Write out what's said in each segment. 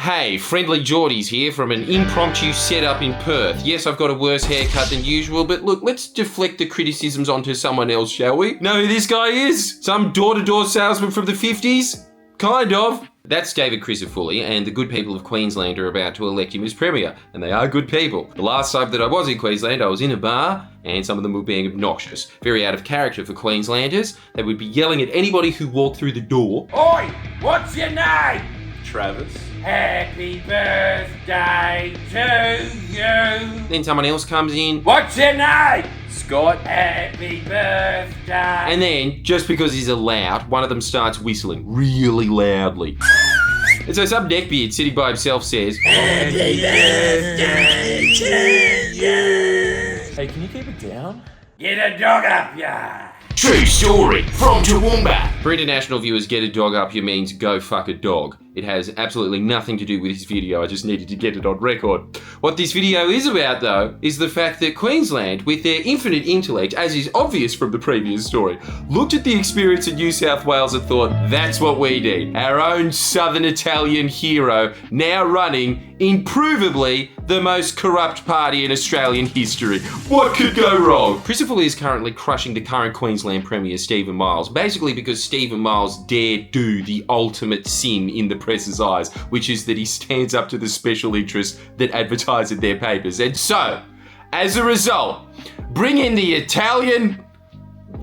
Hey, Friendly Geordies here from an impromptu setup in Perth. Yes, I've got a worse haircut than usual, but look, let's deflect the criticisms onto someone else, shall we? Know who this guy is? Some door-to-door salesman from the 50s? Kind of. That's David Crisafulli, and the good people of Queensland are about to elect him as Premier, and they are good people. The last time that I was in Queensland, I was in a bar, and some of them were being obnoxious. Very out of character for Queenslanders. They would be yelling at anybody who walked through the door. Oi! What's your name? Travis. Happy birthday to you. Then someone else comes in. What's your name? Scott. Happy birthday. And then, just because he's allowed, one of them starts whistling really loudly. And so some neckbeard sitting by himself says, Happy birthday to you. Hey, can you keep it down? Get a dog up ya. True story from Toowoomba. For international viewers, get a dog up here means go fuck a dog. It has absolutely nothing to do with this video, I just needed to get it on record. What this video is about though, is the fact that Queensland, with their infinite intellect, as is obvious from the previous story, looked at the experience in New South Wales and thought, that's what we need. Our own Southern Italian hero, now running, improvably, the most corrupt party in Australian history. What could go wrong? Crisafulli is currently crushing the current Queensland Premier, Stephen Miles, basically because Stephen Miles dared do the ultimate sin in the press's eyes, which is that he stands up to the special interests that advertise in their papers. And so, as a result, bring in the Italian...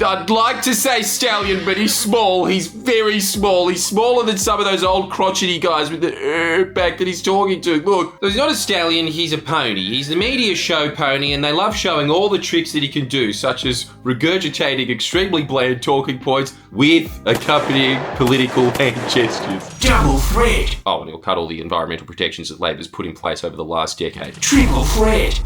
I'd like to say stallion, but he's small. He's very small. He's smaller than some of those old crotchety guys with the back that he's talking to. Look, so he's not a stallion, he's a pony. He's the media show pony, and they love showing all the tricks that he can do, such as regurgitating extremely bland talking points with accompanying political hand gestures. Double threat. Oh, and he'll cut all the environmental protections that Labor's put in place over the last decade. Triple threat.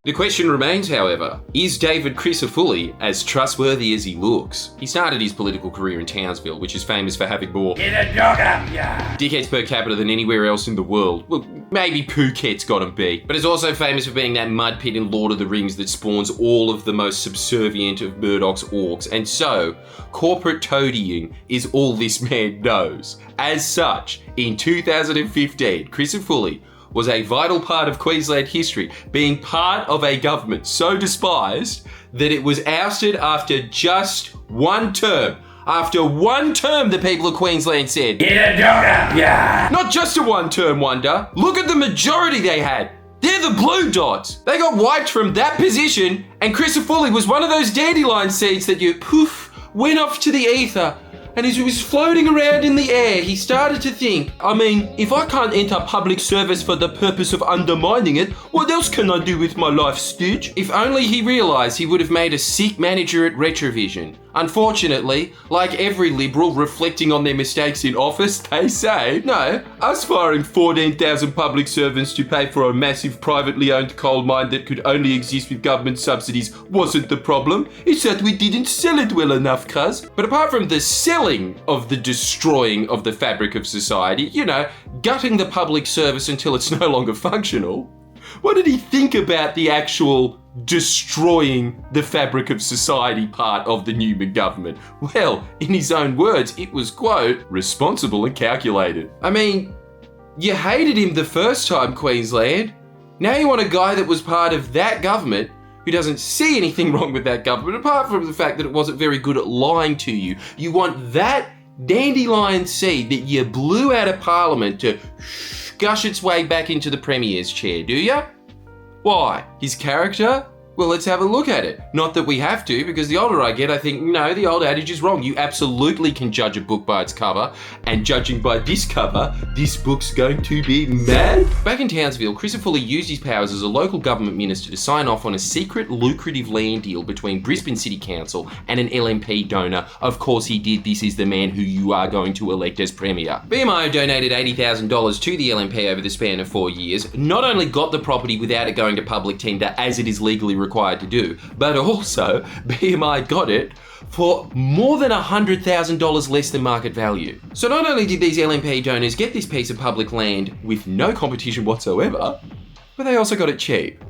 The question remains, however, is David Crisafulli as trustworthy as he looks? He started his political career in Townsville, which is famous for having more Get a dog up ya. dickheads per capita than anywhere else in the world. Well, maybe Phuket's gotta be. But it's also famous for being that mud pit in Lord of the Rings that spawns all of the most subservient of Murdoch's orcs. And so, corporate toadying is all this man knows. As such, in 2015, Crisafulli was a vital part of Queensland history, being part of a government so despised that it was ousted after just one term. After one term, the people of Queensland said, Get a dog up ya. not just a one-term wonder, look at the majority they had. They're the blue dots. They got wiped from that position, and Crisafulli was one of those dandelion seeds that you poof, went off to the ether. And as he was floating around in the air, he started to think, I mean, if I can't enter public service for the purpose of undermining it, what else can I do with my life, Stooge? If only he realised he would have made a sick manager at Retrovision. Unfortunately, like every Liberal reflecting on their mistakes in office, they say, no, us firing 14,000 public servants to pay for a massive privately owned coal mine that could only exist with government subsidies wasn't the problem. It's that we didn't sell it well enough, cuz. But apart from the selling of the destroying of the fabric of society, you know, gutting the public service until it's no longer functional, what did he think about the actual destroying the fabric of society part of the Newman government? Well, in his own words, it was, quote, responsible and calculated. I mean, you hated him the first time, Queensland. Now you want a guy that was part of that government who doesn't see anything wrong with that government, apart from the fact that it wasn't very good at lying to you. You want that dandelion seed that you blew out of Parliament to gush its way back into the Premier's chair, do you? Why? His character? Well, let's have a look at it. Not that we have to, because the older I get, I think, no, the old adage is wrong. You absolutely can judge a book by its cover, and judging by this cover, this book's going to be mad. Back in Townsville, Crisafulli used his powers as a local government minister to sign off on a secret, lucrative land deal between Brisbane City Council and an LNP donor. Of course he did. This is the man who you are going to elect as Premier. BMI donated $80,000 to the LNP over the span of 4 years, not only got the property without it going to public tender, as it is legally required to do, but also BMI got it for more than $100,000 less than market value. So not only did these LNP donors get this piece of public land with no competition whatsoever, but they also got it cheap.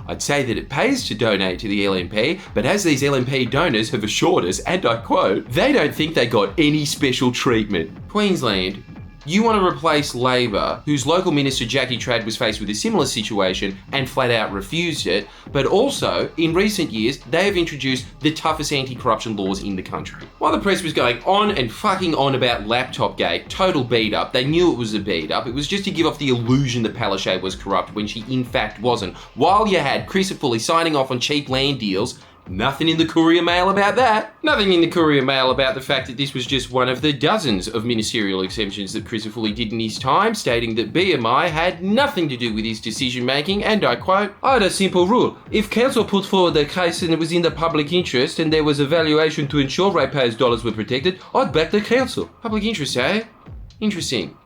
I'd say that it pays to donate to the LNP, but as these LNP donors have assured us, and I quote, they don't think they got any special treatment. Queensland, you want to replace Labor, whose local minister Jackie Trad was faced with a similar situation and flat out refused it, but also, in recent years, they have introduced the toughest anti-corruption laws in the country. While the press was going on and fucking on about Laptop Gate, total beat up, they knew it was a beat up, it was just to give off the illusion that Palaszczuk was corrupt when she in fact wasn't. While you had Chris Fully signing off on cheap land deals, nothing in the Courier Mail about that. Nothing in the Courier Mail about the fact that this was just one of the dozens of ministerial exemptions that Chris Fully did in his time, stating that BMI had nothing to do with his decision making, and I quote, I had a simple rule. If council put forward a case and it was in the public interest and there was a valuation to ensure ratepayers' dollars were protected, I'd back the council. Public interest, eh? Interesting.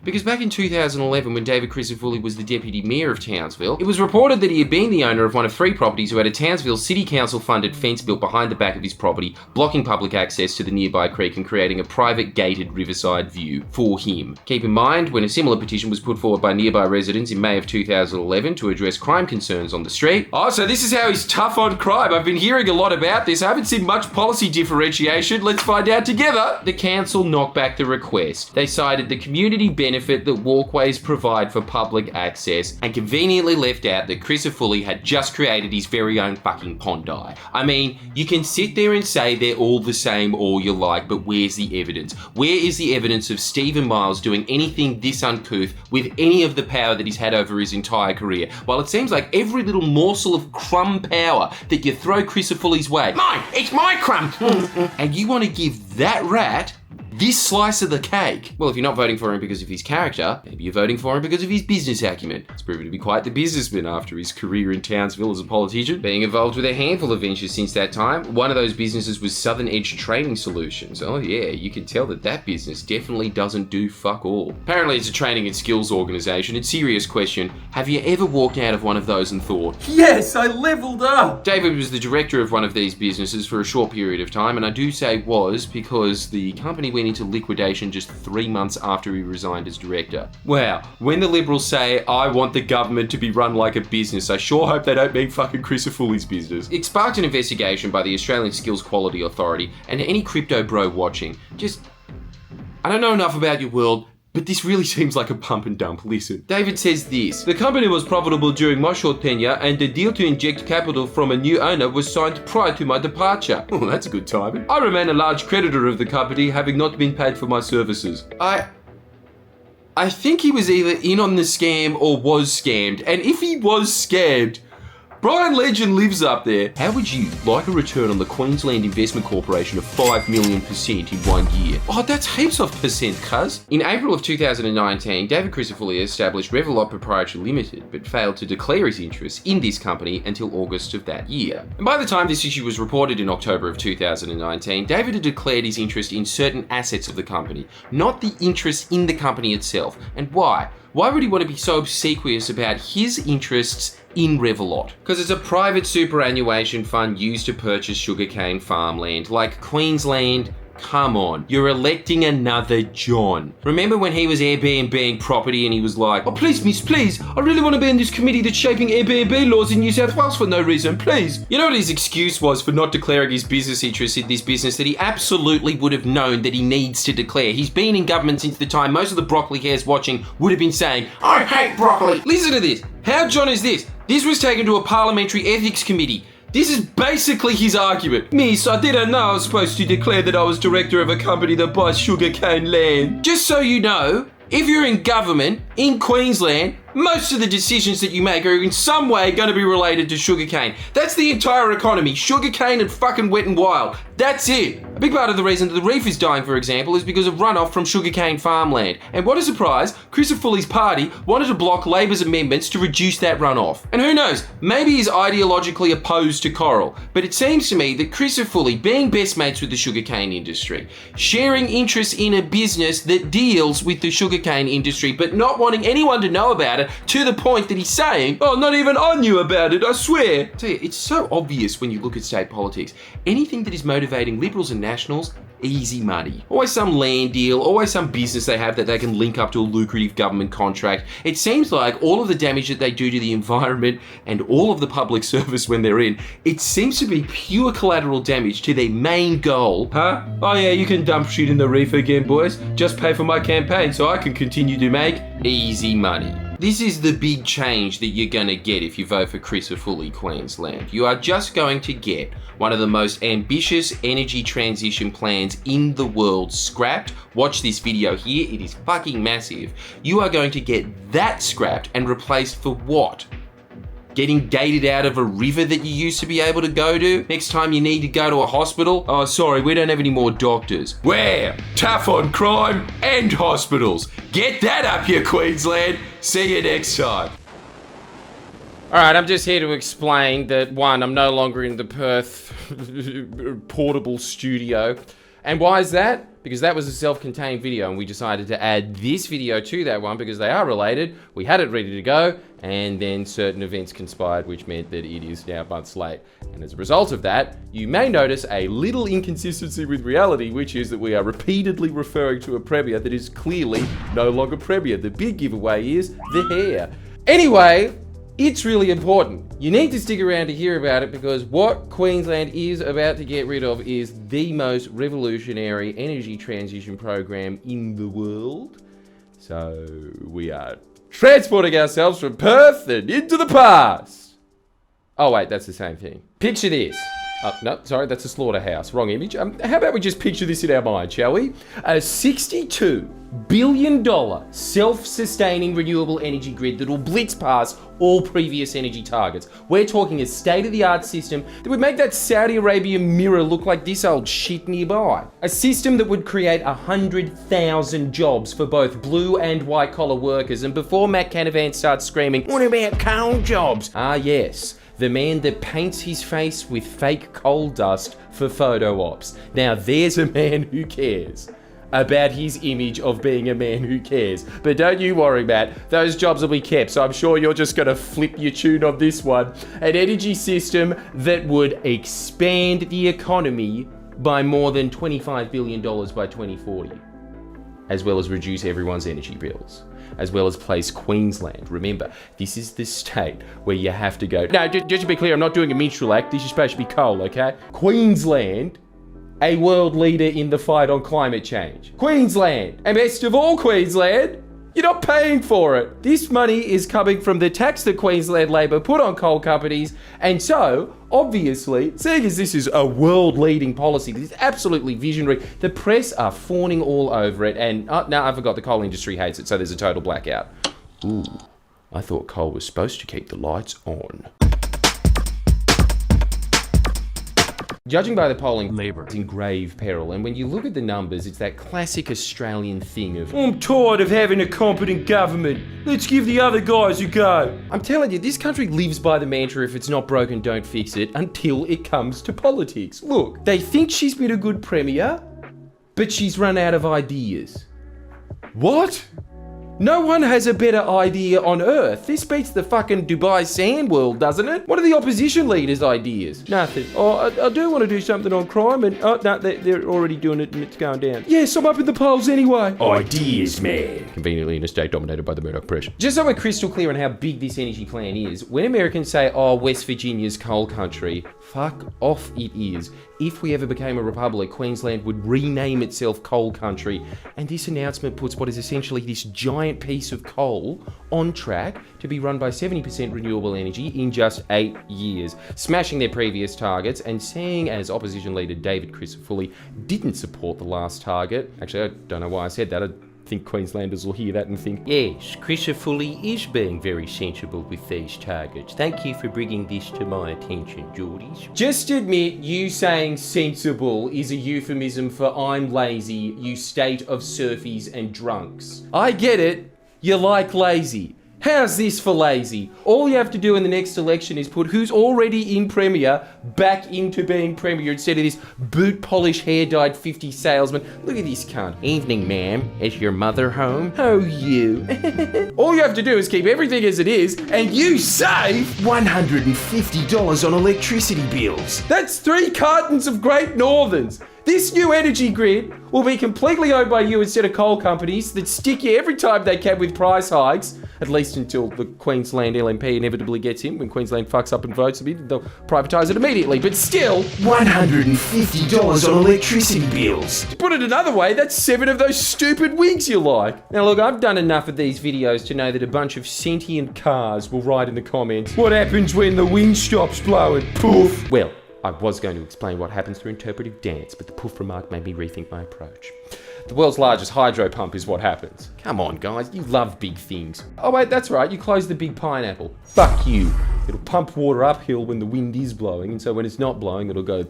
Because back in 2011, when David Crisafulli was the Deputy Mayor of Townsville, it was reported that he had been the owner of one of 3 properties who had a Townsville City Council-funded fence built behind the back of his property, blocking public access to the nearby creek and creating a private gated riverside view for him. Keep in mind, when a similar petition was put forward by nearby residents in May of 2011 to address crime concerns on the street. Oh, so this is how he's tough on crime. I've been hearing a lot about this. I haven't seen much policy differentiation. Let's find out together. The council knocked back the request. They cited the community benefit that walkways provide for public access and conveniently left out that Chris Fully had just created his very own fucking Pondi. I mean, you can sit there and say they're all the same all you like, but where's the evidence? Where is the evidence of Stephen Miles doing anything this uncouth with any of the power that he's had over his entire career? While it seems like every little morsel of crumb power that you throw Chris Fully's way, mine, it's my crumb, and you want to give that rat this slice of the cake. Well, if you're not voting for him because of his character, maybe you're voting for him because of his business acumen. He's proven to be quite the businessman after his career in Townsville as a politician, being involved with a handful of ventures since that time. One of those businesses was Southern Edge Training Solutions. Oh yeah, you can tell that that business definitely doesn't do fuck all. Apparently it's a training and skills organisation. It's a serious question. Have you ever walked out of one of those and thought, yes, I leveled up? David was the director of one of these businesses for a short period of time, and I do say was because the company went into liquidation just 3 months after he resigned as director. Wow, when the Liberals say, I want the government to be run like a business, I sure hope they don't mean fucking Chris Fully's business. It sparked an investigation by the Australian Skills Quality Authority, and any crypto bro watching, I don't know enough about your world, but this really seems like a pump and dump. Listen. David says this. The company was profitable during my short tenure and the deal to inject capital from a new owner was signed prior to my departure. Oh, that's a good timing. I remain a large creditor of the company, having not been paid for my services. I think he was either in on the scam or was scammed. And if he was scammed, Brian Legend lives up there. How would you like a return on the Queensland Investment Corporation of 5 million% in 1 year? Oh, that's heaps of percent, cuz. In April of 2019, David Crisafulli established Revelot Proprietary Limited, but failed to declare his interest in this company until August of that year. And by the time this issue was reported in October of 2019, David had declared his interest in certain assets of the company, not the interest in the company itself. And why? Why would he want to be so obsequious about his interests in Revelot? Because it's a private superannuation fund used to purchase sugarcane farmland, like Queensland. Come on, you're electing another John. Remember when he was Airbnb property and he was like, oh please miss, please, I really want to be in this committee that's shaping Airbnb laws in New South Wales for no reason, please. You know what his excuse was for not declaring his business interest in this business that he absolutely would have known that he needs to declare? He's been in government since the time most of the broccoli hairs watching would have been saying, I hate broccoli. Listen to this. How John is this? This was taken to a parliamentary ethics committee. This is basically his argument. Miss, I didn't know I was supposed to declare that I was director of a company that buys sugarcane land. Just so you know, if you're in government in Queensland, most of the decisions that you make are in some way going to be related to sugarcane. That's the entire economy. Sugarcane and fucking wet and wild. That's it. A big part of the reason that the reef is dying, for example, is because of runoff from sugarcane farmland. And what a surprise, Chris Fully's party wanted to block Labor's amendments to reduce that runoff. And who knows, maybe he's ideologically opposed to coral. But it seems to me that Chris Fully, being best mates with the sugarcane industry, sharing interests in a business that deals with the sugarcane industry, but not wanting anyone to know about it it, to the point that he's saying, oh, not even I knew about it, I swear. I tell you, it's so obvious when you look at state politics. Anything that is motivating Liberals and Nationals, easy money. Always some land deal, always some business they have that they can link up to a lucrative government contract. It seems like all of the damage that they do to the environment and all of the public service when they're in, it seems to be pure collateral damage to their main goal. Huh? Oh yeah, you can dump shit in the reef again, boys. Just pay for my campaign so I can continue to make easy money. This is the big change that you're going to get if you vote for Christopherly, Queensland. You are just going to get one of the most ambitious energy transition plans in the world scrapped. Watch this video here, it is fucking massive. You are going to get that scrapped and replaced for what? Getting gated out of a river that you used to be able to go to? Next time you need to go to a hospital? Oh, sorry, we don't have any more doctors. Where? Tough on crime and hospitals. Get that up here, Queensland. See you next time. Alright, I'm just here to explain that, one, I'm no longer in the Perth portable studio. And why is that? Because that was a self-contained video and we decided to add this video to that one because they are related. We had it ready to go and then certain events conspired which meant that it is now months late. And as a result of that, you may notice a little inconsistency with reality, which is that we are repeatedly referring to a premier that is clearly no longer premier. The big giveaway is the hair. Anyway, it's really important. You need to stick around to hear about it because what Queensland is about to get rid of is the most revolutionary energy transition program in the world. So we are transporting ourselves from Perth and into the past. Oh wait, that's the same thing. Picture this. No, sorry, that's a slaughterhouse. Wrong image. How about we just picture this in our mind, shall we? A $62 billion self-sustaining renewable energy grid that will blitz past all previous energy targets. We're talking a state-of-the-art system that would make that Saudi Arabian mirror look like this old shit nearby. A system that would create 100,000 jobs for both blue and white-collar workers. And before Matt Canavan starts screaming, what about coal jobs? Ah, yes. The man that paints his face with fake coal dust for photo ops. Now there's a man who cares about his image of being a man who cares. But don't you worry, Matt, those jobs will be kept, so I'm sure you're just gonna flip your tune on this one. An energy system that would expand the economy by more than $25 billion by 2040, as well as reduce everyone's energy bills, as well as place Queensland. Remember, this is the state where you have to go. No, just to be clear, I'm not doing a minstrel act. This is supposed to be coal, okay? Queensland, a world leader in the fight on climate change. Queensland, and best of all Queensland, you're not paying for it. This money is coming from the tax that Queensland Labor put on coal companies, and so, obviously, seeing as this is a world-leading policy, this is absolutely visionary, the press are fawning all over it, and, no, I forgot, the coal industry hates it, so there's a total blackout. Ooh, I thought coal was supposed to keep the lights on. Judging by the polling, Labor is in grave peril, and when you look at the numbers, it's that classic Australian thing of, I'm tired of having a competent government, let's give the other guys a go. I'm telling you, this country lives by the mantra, if it's not broken, don't fix it, until it comes to politics. Look, they think she's been a good premier, but she's run out of ideas. What? No one has a better idea on earth. This beats the fucking Dubai sand world, doesn't it? What are the opposition leaders' ideas? Nothing. Oh, I do want to do something on crime, and oh, no, they're already doing it and it's going down. Yes, I'm up in the polls anyway. Ideas, man. Conveniently in a state dominated by the Murdoch press. Just so we're crystal clear on how big this energy plan is, when Americans say, oh, West Virginia's coal country, fuck off it is. If we ever became a republic, Queensland would rename itself Coal Country, and this announcement puts what is essentially this giant piece of coal on track to be run by 70% renewable energy in just 8 years, smashing their previous targets. And seeing as opposition leader David Christopherly didn't support the last target, actually I don't know why I said that, I think Queenslanders will hear that and think, yes, Christopherly is being very sensible with these targets. Thank you for bringing this to my attention, Geordies. Just admit you saying sensible is a euphemism for I'm lazy, you state of surfies and drunks. I get it, you like lazy. How's this for lazy? All you have to do in the next election is put who's already in Premier back into being Premier instead of this boot polish hair-dyed 50 salesman. Look at this cunt. Evening, ma'am. Is your mother home? How are you? All you have to do is keep everything as it is and you save $150 on electricity bills. That's 3 cartons of Great Northerns. This new energy grid will be completely owned by you instead of coal companies that stick you every time they can with price hikes, at least until the Queensland LNP inevitably gets in. When Queensland fucks up and votes a bit, they'll privatise it immediately. But still, $150 on electricity bills. to put it another way, that's 7 of those stupid wigs you like. Now look, I've done enough of these videos to know that a bunch of sentient cars will write in the comments, what happens when the wind stops blowing? Poof. Well, I was going to explain what happens through interpretive dance, but the poof remark made me rethink my approach. The world's largest hydro pump is what happens. Come on, guys, you love big things. Oh wait, that's right, you close the big pineapple. Fuck you. It'll pump water uphill when the wind is blowing, and so when it's not blowing, it'll go...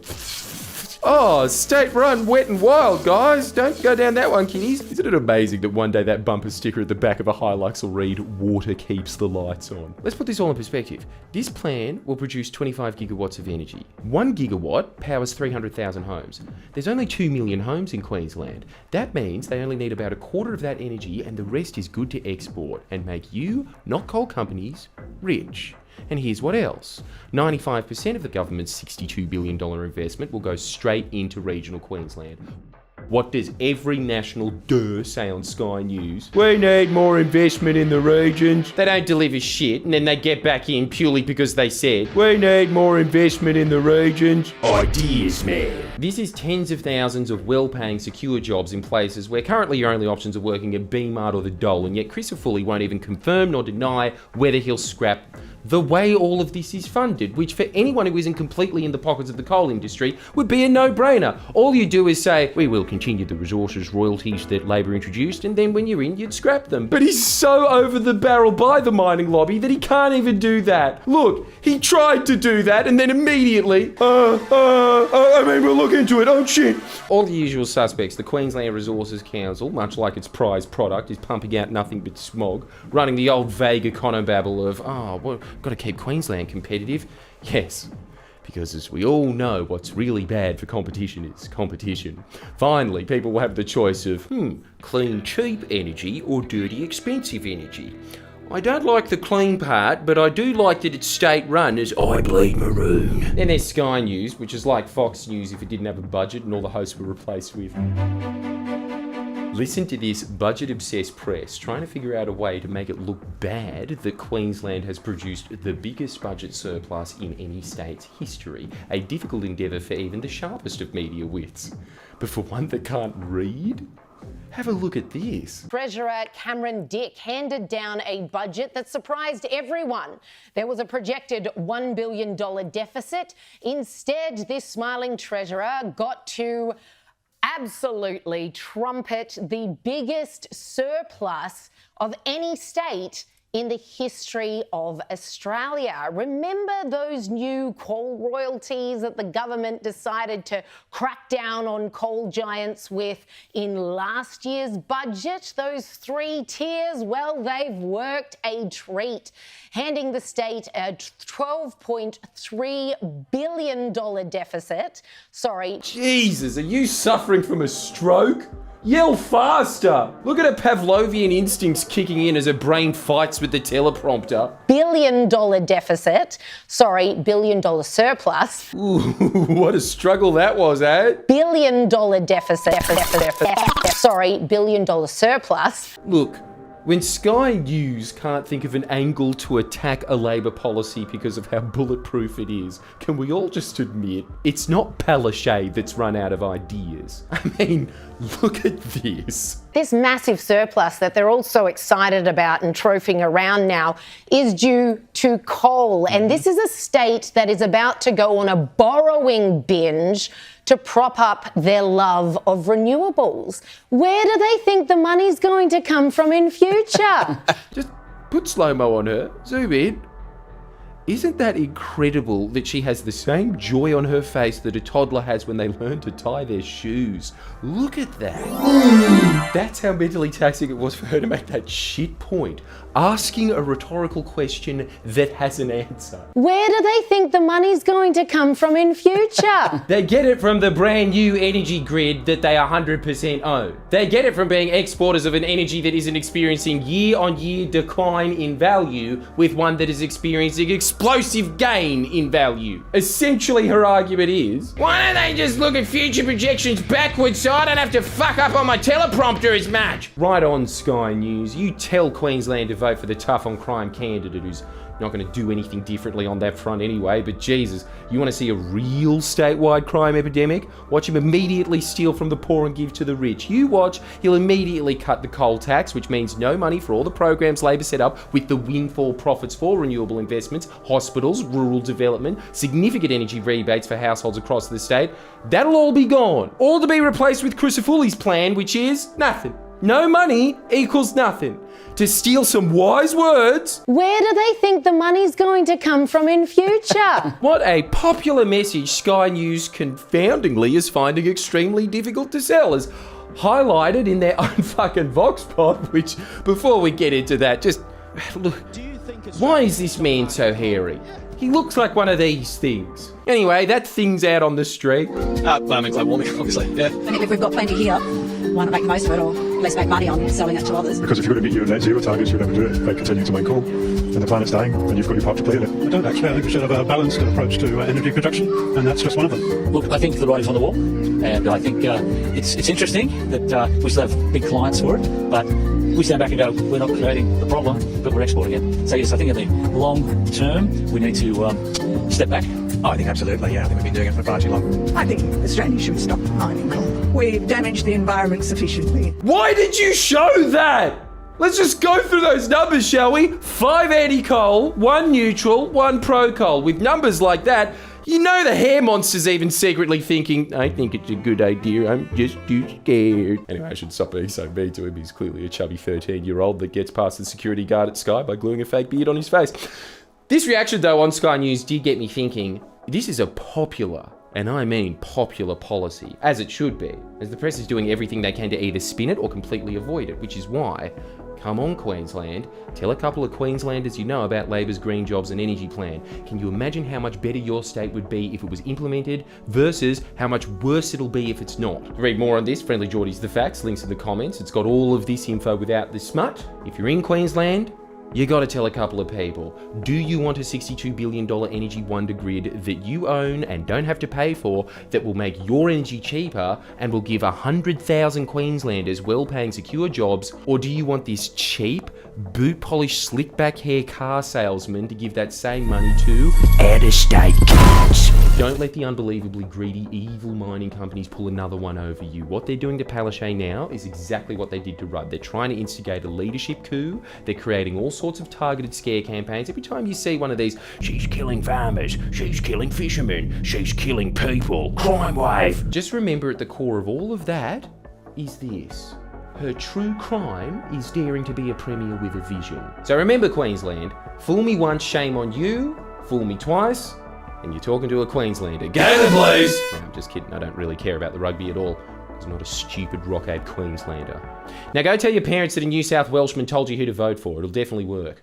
Oh, state run, wet and wild, guys. Don't go down that one, kiddies. Isn't it amazing that one day that bumper sticker at the back of a Hilux will read, water keeps the lights on? Let's put this all in perspective. This plan will produce 25 gigawatts of energy. 1 gigawatt powers 300,000 homes. There's only 2 million homes in Queensland. That means they only need about a quarter of that energy and the rest is good to export and make you, not coal companies, rich. And here's what else. 95% of the government's $62 billion investment will go straight into regional Queensland. What does every national say on Sky News? We need more investment in the regions. They don't deliver shit, and then they get back in purely because they said, we need more investment in the regions. Ideas, man. This is tens of thousands of well-paying, secure jobs in places where currently your only options are working at B-Mart or the Dole, and yet Chris Fully won't even confirm nor deny whether he'll scrap the way all of this is funded, which for anyone who isn't completely in the pockets of the coal industry would be a no-brainer. All you do is say, we will continue the resources royalties that Labor introduced, and then when you're in, you'd scrap them. But he's so over the barrel by the mining lobby that he can't even do that. Look, he tried to do that, and then immediately, we'll look into it, oh shit. All the usual suspects. The Queensland Resources Council, much like its prized product, is pumping out nothing but smog, running the old vague econobabble of, got to keep Queensland competitive. Yes, because as we all know, what's really bad for competition is competition. Finally, people will have the choice of, clean, cheap energy or dirty, expensive energy. I don't like the clean part, but I do like that it's state-run as I bleed maroon. Then there's Sky News, which is like Fox News if it didn't have a budget and all the hosts were replaced with... Listen to this budget-obsessed press trying to figure out a way to make it look bad that Queensland has produced the biggest budget surplus in any state's history. A difficult endeavour for even the sharpest of media wits. But for one that can't read? Have a look at this. Treasurer Cameron Dick handed down a budget that surprised everyone. There was a projected $1 billion deficit. Instead, this smiling treasurer got to absolutely trumpet the biggest surplus of any state in the history of Australia. Remember those new coal royalties that the government decided to crack down on coal giants with in last year's budget? Those 3 tiers, well, they've worked a treat, handing the state a $12.3 billion deficit. Sorry. Jesus, are you suffering from a stroke? Yell faster! Look at her Pavlovian instincts kicking in as her brain fights with the teleprompter. $1 billion deficit. Sorry, $1 billion surplus. Ooh, what a struggle that was, eh? $1 billion deficit. Sorry, $1 billion surplus. Look, when Sky News can't think of an angle to attack a Labor policy because of how bulletproof it is, can we all just admit it's not Palaszczuk that's run out of ideas? I mean, look at this. This massive surplus that they're all so excited about and trophying around now is due to coal. And this is a state that is about to go on a borrowing binge to prop up their love of renewables. Where do they think the money's going to come from in future? Just put slow-mo on her, zoom in. Isn't that incredible that she has the same joy on her face that a toddler has when they learn to tie their shoes? Look at that. That's how mentally taxing it was for her to make that shit point. Asking a rhetorical question that has an answer. Where do they think the money's going to come from in future? They get it from the brand new energy grid that they 100% own. They get it from being exporters of an energy that isn't experiencing year-on-year decline in value with one that is experiencing explosive gain in value. Essentially, her argument is, why don't they just look at future projections backwards so I don't have to fuck up on my teleprompter as much? Right on, Sky News. You tell Queensland to vote for the tough-on-crime candidate who's not going to do anything differently on that front anyway, but Jesus, you want to see a real statewide crime epidemic? Watch him immediately steal from the poor and give to the rich. You watch, he'll immediately cut the coal tax, which means no money for all the programs Labor set up with the windfall profits for renewable investments, hospitals, rural development, significant energy rebates for households across the state. That'll all be gone. All to be replaced with Crucifulli's plan, which is nothing. No money equals nothing. To steal some wise words. Where do they think the money's going to come from in future? What a popular message Sky News confoundingly is finding extremely difficult to sell, as highlighted in their own fucking Vox pod, which, before we get into that, just look, why is this man so hairy? He looks like one of these things. Anyway, that thing's out on the street. Global warming, obviously, yeah. And if we've got plenty here, why not make the most of it, or at least make money on selling it to others? Because if you're going to meet your net zero targets, you'll never do it. They continue to mine coal, and the planet's dying, and you've got your part to play in it. I don't actually. I think we should have a balanced approach to energy production, and that's just one of them. Look, I think the writing's on the wall, and I think it's interesting that we still have big clients for it, but we stand back and go, we're not creating the problem, but we're exporting it. So yes, I think in the long term, we need to step back. I think absolutely, yeah. I think we've been doing it for far too long. I think Australia should stop mining coal. We've damaged the environment sufficiently. Why did you show that? Let's just go through those numbers, shall we? 5 anti-coal, 1 neutral, 1 pro-coal. With numbers like that, you know the hair monster's even secretly thinking, I think it's a good idea, I'm just too scared. Anyway, I should stop being so mean to him. He's clearly a chubby 13-year-old that gets past the security guard at Sky by gluing a fake beard on his face. This reaction, though, on Sky News did get me thinking, this is a popular, and I mean popular policy, as it should be, as the press is doing everything they can to either spin it or completely avoid it, which is why, come on Queensland, tell a couple of Queenslanders you know about Labor's Green Jobs and Energy Plan. Can you imagine how much better your state would be if it was implemented versus how much worse it'll be if it's not? To read more on this, Friendly Geordie's The Facts, links in the comments. It's got all of this info without the smut. If you're in Queensland, you gotta tell a couple of people, do you want a $62 billion energy wonder grid that you own and don't have to pay for, that will make your energy cheaper and will give 100,000 Queenslanders well-paying secure jobs? Or do you want this cheap, boot-polished, slick-back hair car salesman to give that same money to out-of-state cats? Don't let the unbelievably greedy, evil mining companies pull another one over you. What they're doing to Palaszczuk now is exactly what they did to Rudd. They're trying to instigate a leadership coup. They're creating all sorts of targeted scare campaigns. Every time you see one of these, she's killing farmers, she's killing fishermen, she's killing people, crime wave. Just remember, at the core of all of that is this. Her true crime is daring to be a premier with a vision. So remember, Queensland, fool me once, shame on you. Fool me twice, and you're talking to a Queenslander. Go the Blues! No, I'm just kidding. I don't really care about the rugby at all. I'm not a stupid rock-ape Queenslander. Now go tell your parents that a New South Welshman told you who to vote for. It'll definitely work.